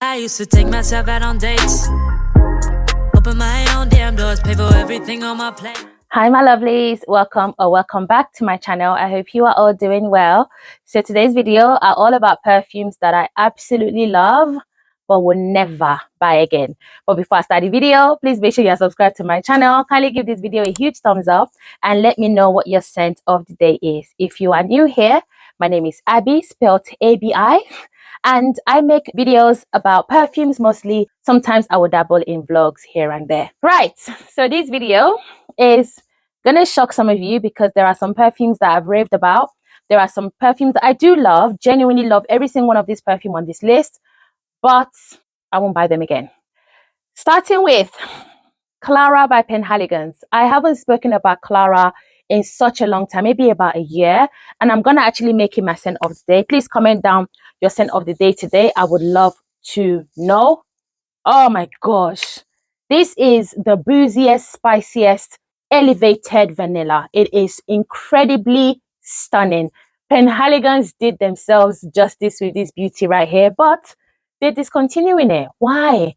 I used to take myself out on dates, open my own damn doors, pay for everything on my plate. Hi my lovelies, welcome back to my channel. I hope you are all doing well. So today's video are all about perfumes that I absolutely love but will never buy again. But before I start the video, please make sure you are subscribed to my channel. Kindly give this video a huge thumbs up and let me know what your scent of the day is. If you are new here, my name is Abby, spelled ABI. And I make videos about perfumes mostly. Sometimes I will dabble in vlogs here and there. Right, so this video is gonna shock some of you because there are some perfumes that I've raved about. There are some perfumes that I do love, genuinely love every single one of these perfumes on this list, but I won't buy them again. Starting with Clara by Penhaligon. I haven't spoken about Clara in such a long time, maybe about a year, and I'm gonna actually make it my scent of the day. Please comment down your scent of the day today. I would love to know. Oh my gosh, this is the booziest, spiciest, elevated vanilla. It is incredibly stunning. Penhaligon's did themselves justice with this beauty right here, but they're discontinuing it. Why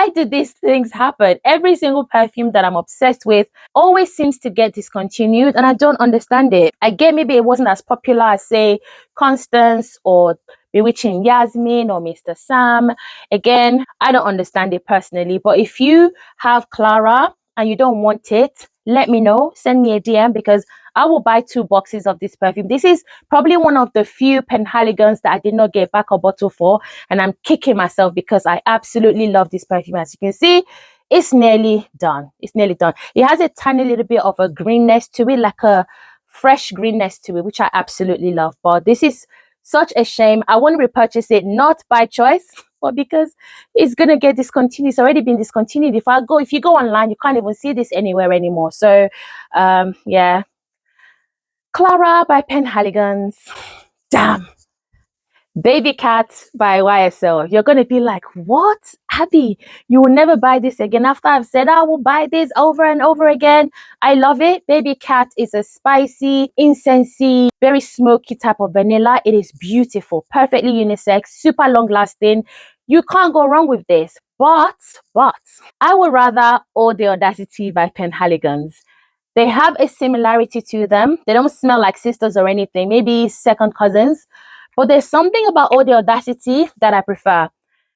did these things happen? Every single perfume that I'm obsessed with always seems to get discontinued, and I don't understand it. I get maybe it wasn't as popular as, say, Constance or Bewitching Yasmin or Mr. Sam. Again, I don't understand it personally, but if you have Clara and you don't want it, let me know. Send me a DM because I will buy 2 boxes of this perfume. This is probably one of the few Penhaligons that I did not get back a bottle for, and I'm kicking myself because I absolutely love this perfume. As you can see, it's nearly done. It's nearly done. It has a tiny little bit of a greenness to it, like a fresh greenness to it, which I absolutely love. But this is such a shame. I want to repurchase it, not by choice, but because it's gonna get discontinued. It's already been discontinued. If you go online, you can't even see this anywhere anymore. So yeah, Clara by Penhaligon. Damn. Baby Cat by YSL. You're gonna be like, what, Abby? You will never buy this again. After I've said I will buy this over and over again. I love it. Baby Cat is a spicy, incensey, very smoky type of vanilla. It is beautiful, perfectly unisex, super long lasting. You can't go wrong with this. But I would rather Eau de Audacity by Penhaligon. They have a similarity to them. They don't smell like sisters or anything, maybe second cousins. But there's something about Eau de Audacity that I prefer.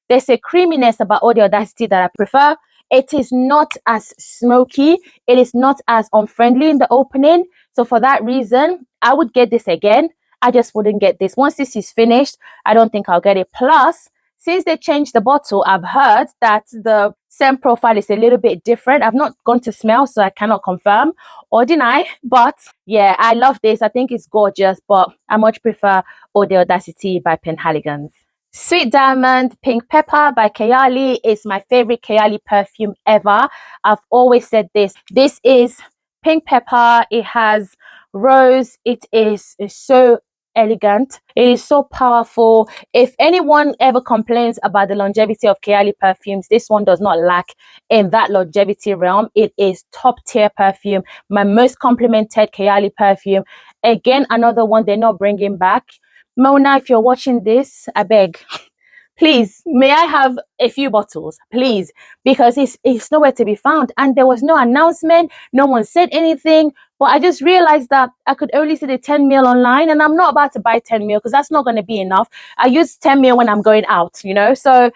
There's a creaminess about Eau de Audacity that I prefer. It is not as smoky. It is not as unfriendly in the opening. So for that reason, I would get this again. I just wouldn't get this. Once this is finished, I don't think I'll get it. Plus, since they changed the bottle, I've heard that the scent profile is a little bit different. I've not gone to smell, so I cannot confirm or deny. But yeah, I love this. I think it's gorgeous, but I much prefer Eau de Audacity by Penhaligon. Sweet Diamond Pink Pepper by Kayali is my favorite Kayali perfume ever. I've always said this. This is pink pepper. It has rose. It is so elegant. It is so powerful. If anyone ever complains about the longevity of Kayali perfumes, this one does not lack in that longevity realm. It is top tier perfume. My most complimented Kayali perfume. Again, another one they're not bringing back. Mona, if you're watching this, I beg, please, may I have a few bottles, please, because it's nowhere to be found. And there was no announcement. No one said anything. But I just realized that I could only see the 10 ml online, and I'm not about to buy 10 ml because that's not going to be enough. I use 10 ml when I'm going out, you know, so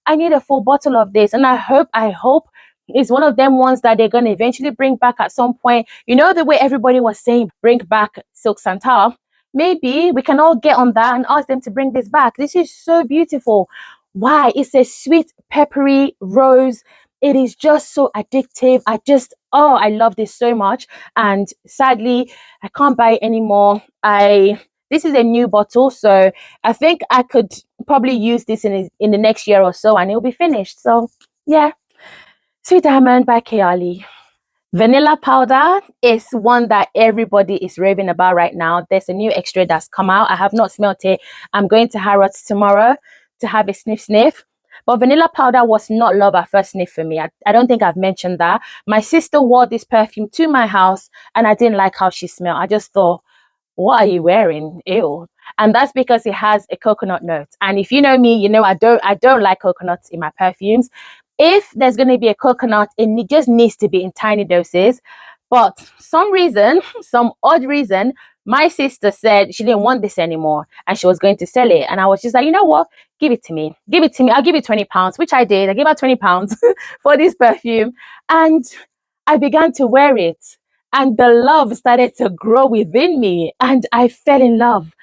I need a full bottle of this. And I hope it's one of them ones that they're going to eventually bring back at some point. You know, the way everybody was saying, bring back Silk Santal. Maybe we can all get on that and ask them to bring this back. This is so beautiful. Why? It's a sweet, peppery rose. It is just so addictive. I love this so much. And sadly, I can't buy it anymore. This is a new bottle, so I think I could probably use this in the next year or so and it'll be finished. So yeah, Sweet Diamond by Kayali. Vanilla powder is one that everybody is raving about right now. There's a new extrait that's come out. I have not smelled it. I'm going to Harrods tomorrow to have a sniff. But vanilla powder was not love at first sniff for me. I don't think I've mentioned that. My sister wore this perfume to my house and I didn't like how she smelled. I just thought, what are you wearing? Ew. And that's because it has a coconut note. And if you know me, you know I don't like coconuts in my perfumes. If there's going to be a coconut, it just needs to be in tiny doses. But some odd reason, my sister said she didn't want this anymore and she was going to sell it. And I was just like, you know what? Give it to me. Give it to me. I'll give you £20, which I did. I gave her £20 for this perfume. And I began to wear it. And the love started to grow within me. And I fell in love.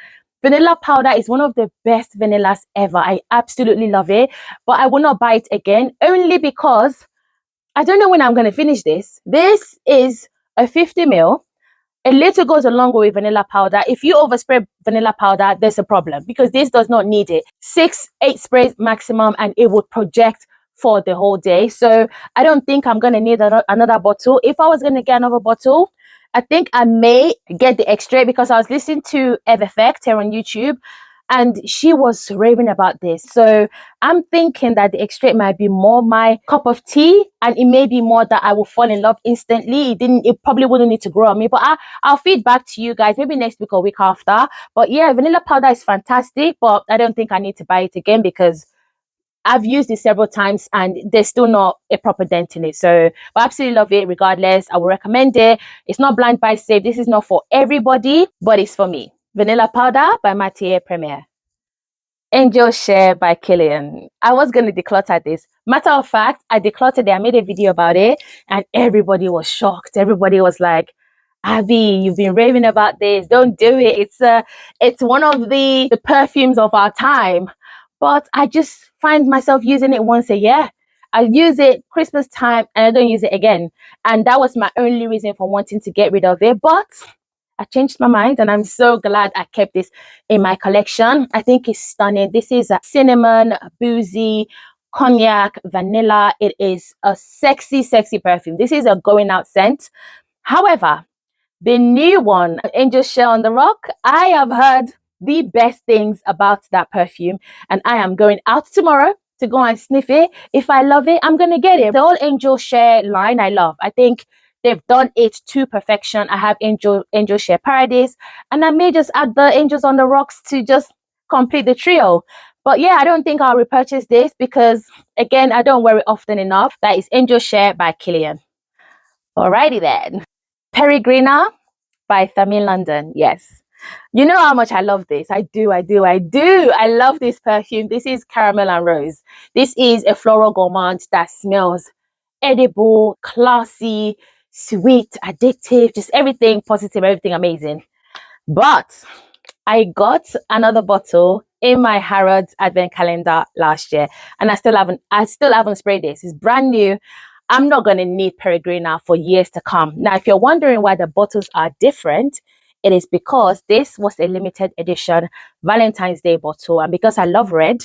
Vanilla powder is one of the best vanillas ever. I absolutely love it. But I will not buy it again, only because I don't know when I'm going to finish this. This is a 50 ml. A little goes a long way with vanilla powder. If you overspray vanilla powder, there's a problem because this does not need it. 6-8 sprays maximum and it would project for the whole day. So I don't think I'm going to need another bottle. If I was going to get another bottle, I think I may get the extra because I was listening to Eve Effect here on YouTube and she was raving about this. So I'm thinking that the extract might be more my cup of tea and it may be more that I will fall in love instantly. It probably wouldn't need to grow on me, but I'll feed back to you guys maybe next week or week after. But yeah, vanilla powder is fantastic, but I don't think I need to buy it again because I've used it several times and there's still not a proper dent in it. So I absolutely love it regardless. I will recommend it. It's not blind buy safe. This is not for everybody, but it's for me. Vanilla Powder by Matiere Premiere. Angel Share by Kilian. I was going to declutter this. Matter of fact, I decluttered it. I made a video about it and everybody was shocked. Everybody was like, Abby, you've been raving about this. Don't do it. It's one of the perfumes of our time. But I just find myself using it once a year. I use it Christmas time and I don't use it again. And that was my only reason for wanting to get rid of it. But I changed my mind and I'm so glad I kept this in my collection. I think it's stunning. This is a cinnamon, boozy, cognac, vanilla. It is a sexy, sexy perfume. This is a going out scent. However, the new one, Angel Share on the Rock, I have heard the best things about that perfume and I am going out tomorrow to go and sniff it. If I love it, I'm going to get it. The whole Angel Share line I love. I think they've done it to perfection. I have Angel Share Paradise and I may just add the Angels on the Rocks to just complete the trio. But yeah, I don't think I'll repurchase this because again, I don't wear it often enough. That is Angel Share by Kilian. Alrighty then. Peregrina by Thameen London. Yes. You know how much I love this. I do. I love this perfume. This is Caramel and Rose. This is a floral gourmand that smells edible, classy, sweet, addictive, just everything positive, everything amazing. But I got another bottle in my Harrods advent calendar last year and I still haven't sprayed this. It's brand new. I'm not going to need Peregrina for years to come. Now, if you're wondering why the bottles are different, it is because this was a limited edition Valentine's Day bottle. And because I love red,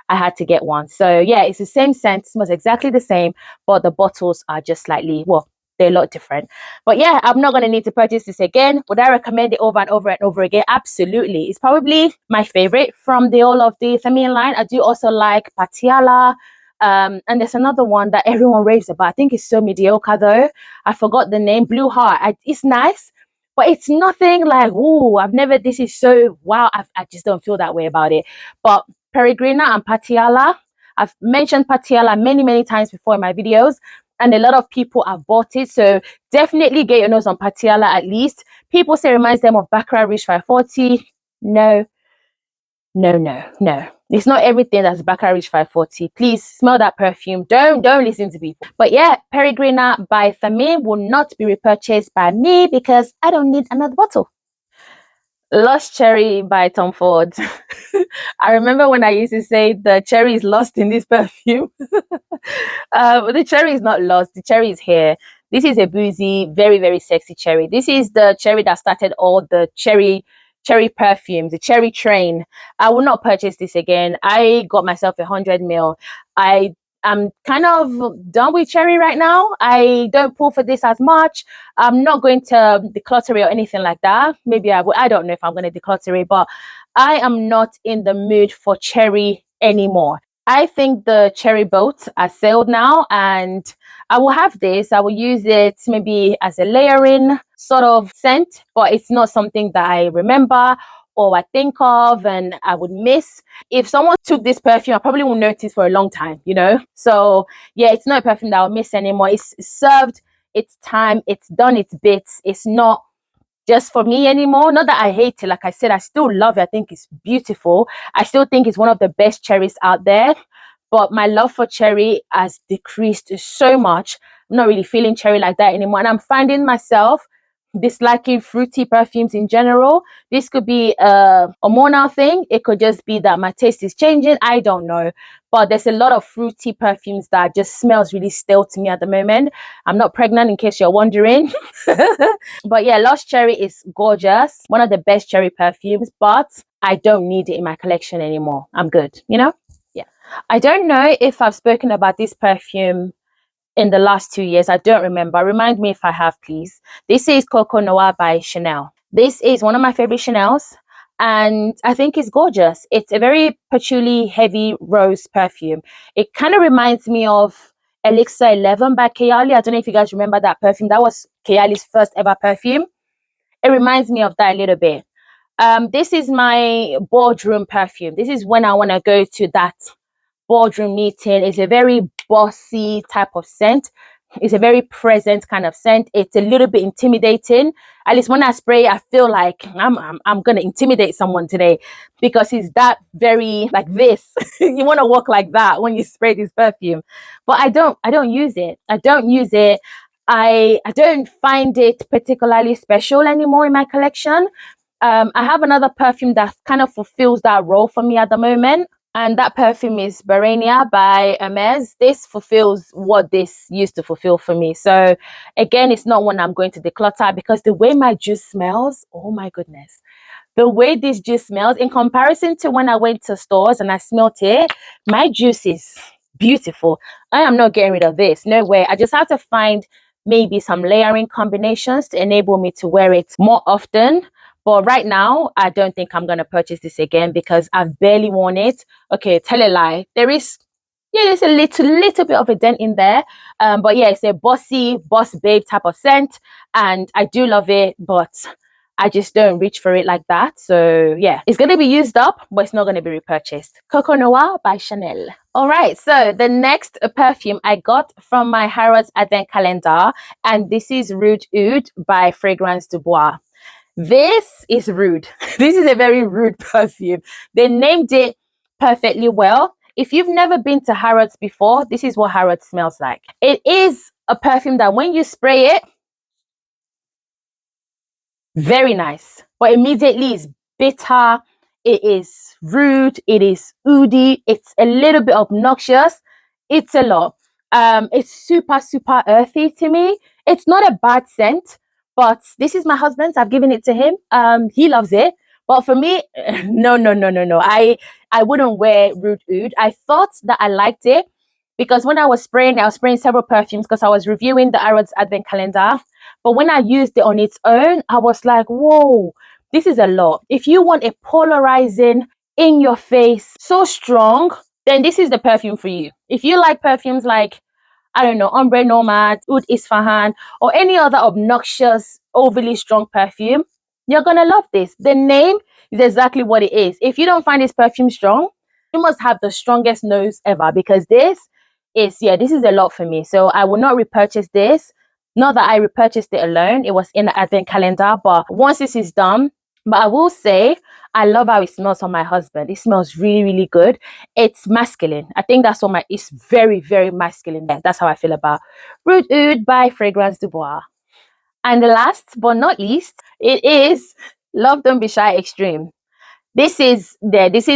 I had to get one. So yeah, it's the same scent, smells exactly the same, but the bottles are just slightly, well, they're a lot different. But yeah, I'm not going to need to purchase this again. Would I recommend it over and over and over again? Absolutely. It's probably my favorite from the all of the Thameen line. I do also like Patiala. And there's another one that everyone raves about. I think it's so mediocre though. I forgot the name. Blue Heart. It's nice, but it's nothing like, ooh, this is so, wow. I just don't feel that way about it. But Peregrina and Patiala, I've mentioned Patiala many, many times before in my videos. And a lot of people have bought it. So definitely get your nose on Patiala at least. People say it reminds them of Baccarat Rouge 540. No. It's not everything that's Baccarat Rouge 540. Please smell that perfume. Don't listen to people. But yeah, Peregrina by Thameen will not be repurchased by me because I don't need another bottle. Lost Cherry by Tom Ford. I remember when I used to say the cherry is lost in this perfume. The cherry is not lost. The cherry is here. This is a boozy, very, very sexy cherry. This is the cherry that started all the cherry perfumes, the cherry train. I will not purchase this again. I got myself 100 ml. I'm kind of done with cherry right now. I don't pull for this as much. I'm not going to declutter it or anything like that. Maybe I will. I don't know if I'm going to declutter it, but I am not in the mood for cherry anymore. I think the cherry boat has sailed now, and I will have this. I will use it maybe as a layering sort of scent, but it's not something that I remember or I think of and I would miss. If someone took this perfume, I probably won't notice for a long time, you know? So yeah, it's not a perfume that I'll miss anymore. It's served its time, it's done its bits. It's not just for me anymore. Not that I hate it. Like I said, I still love it. I think it's beautiful. I still think it's one of the best cherries out there. But my love for cherry has decreased so much. I'm not really feeling cherry like that anymore. And I'm finding myself disliking fruity perfumes in general. This could be a hormonal thing. It could just be that my taste is changing. I don't know. But there's a lot of fruity perfumes that just smells really stale to me at the moment. I'm not pregnant, in case you're wondering. But yeah, Lost Cherry is gorgeous. One of the best cherry perfumes, but I don't need it in my collection anymore. I'm good, you know? Yeah. I don't know if I've spoken about this perfume in the last 2 years. I don't remember. Remind me if I have, please. This is 𝐃𝐢𝐬𝐿 by Chanel. This is one of my favorite Chanels, and I think it's gorgeous. It's a very patchouli heavy rose perfume. It kind of reminds me of Elixir 11 by Kayali. I don't know if you guys remember that perfume. That was Kayali's first ever perfume. It reminds me of that a little bit. This is my boardroom perfume. This is when I want to go to that boardroom meeting. It's a very bossy type of scent. It's a very present kind of scent. It's a little bit intimidating. At least when I spray, I feel like I'm gonna intimidate someone today, because it's that very like this. You want to walk like that when you spray this perfume. But I don't use it. I don't use it. I don't find it particularly special anymore in my collection. I have another perfume that kind of fulfills that role for me at the moment. And that perfume is Barania by Hermes. This fulfills what this used to fulfill for me. So again, it's not one I'm going to declutter, because the way my juice smells, oh my goodness. The way this juice smells in comparison to when I went to stores and I smelt it, my juice is beautiful. I am not getting rid of this. No way. I just have to find maybe some layering combinations to enable me to wear it more often. But right now, I don't think I'm going to purchase this again, because I've barely worn it. Okay, tell a lie. There's a little bit of a dent in there. But yeah, it's a bossy, boss babe type of scent. And I do love it, but I just don't reach for it like that. So yeah, it's going to be used up, but it's not going to be repurchased. 𝐃𝐢𝐬𝐿 by Chanel. All right, so the next perfume I got from my Harrods Advent Calendar, and this is Rude Oud by Fragrance du Bois. This is rude. This is a very rude perfume. They named it perfectly well. If you've never been to Harrods before, this is what Harrods smells like. It is a perfume that when you spray it, very nice, but immediately it's bitter, it is rude, it is oody, it's a little bit obnoxious, it's a lot. It's super earthy to me. It's not a bad scent, but this is my husband's. I've given it to him. He loves it, but for me, no. I wouldn't wear Rude Oud. I thought that I liked it, because when I was spraying several perfumes, because I was reviewing the Harrods Advent Calendar. But when I used it on its own, I was like, whoa, this is a lot. If you want a polarizing, in your face, so strong, then this is the perfume for you. If you like perfumes like, I don't know, Ombre Nomad, Oud Isfahan, or any other obnoxious, overly strong perfume, you're going to love this. The name is exactly what it is. If you don't find this perfume strong, you must have the strongest nose ever, because this is a lot for me. So I will not repurchase this. Not that I repurchased it alone. It was in the Advent Calendar, but once this is done, but I will say, I love how it smells on my husband. It smells really good. It's masculine. I think that's what it's very masculine. That's how I feel about Rude Oud by Fragrance du Bois. And the last but not least, it is Love Don't Be Shy Extreme. This is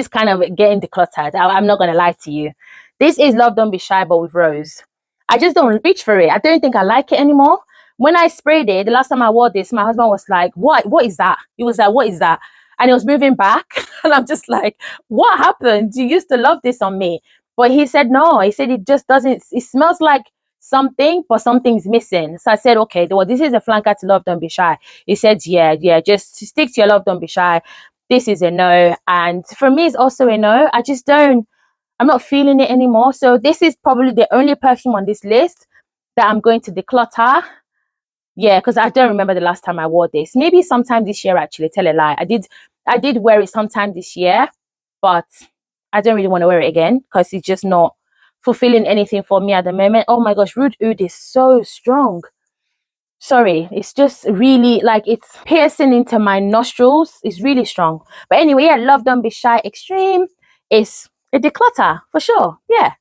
kind of getting decluttered. I'm not going to lie to you. This is Love Don't Be Shy, but with rose. I just don't reach for it. I don't think I like it anymore. When I sprayed it, the last time I wore this, my husband was like, what is that? He was like, what is that? And he was moving back. And I'm just like, what happened? You used to love this on me. But he said, no. He said, it just doesn't, it smells like something, but something's missing. So I said, okay, well, this is a flanker to Love Don't Be Shy. He said, yeah, just stick to your Love Don't Be Shy. This is a no. And for me, it's also a no. I just don't I'm not feeling it anymore. So this is probably the only perfume on this list that I'm going to declutter. Yeah, because I don't remember the last time I wore this. Maybe sometime this year, actually. Tell a lie. I did wear it sometime this year, but I don't really want to wear it again because it's just not fulfilling anything for me at the moment. Oh my gosh, Rude Oud is so strong. Sorry, it's just really like it's piercing into my nostrils. It's really strong. But anyway, yeah, Love Don't Be Shy Extreme is a declutter for sure. Yeah.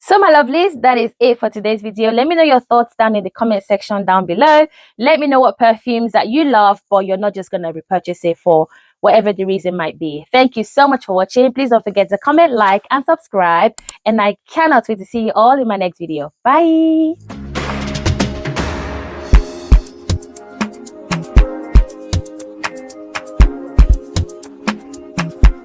So my lovelies, that is it for today's video. Let me know your thoughts down in the comment section down below. Let me know what perfumes that you love, but you're not just going to repurchase it for whatever the reason might be. Thank you so much for watching. Please don't forget to comment, like, and subscribe. And I cannot wait to see you all in my next video. Bye.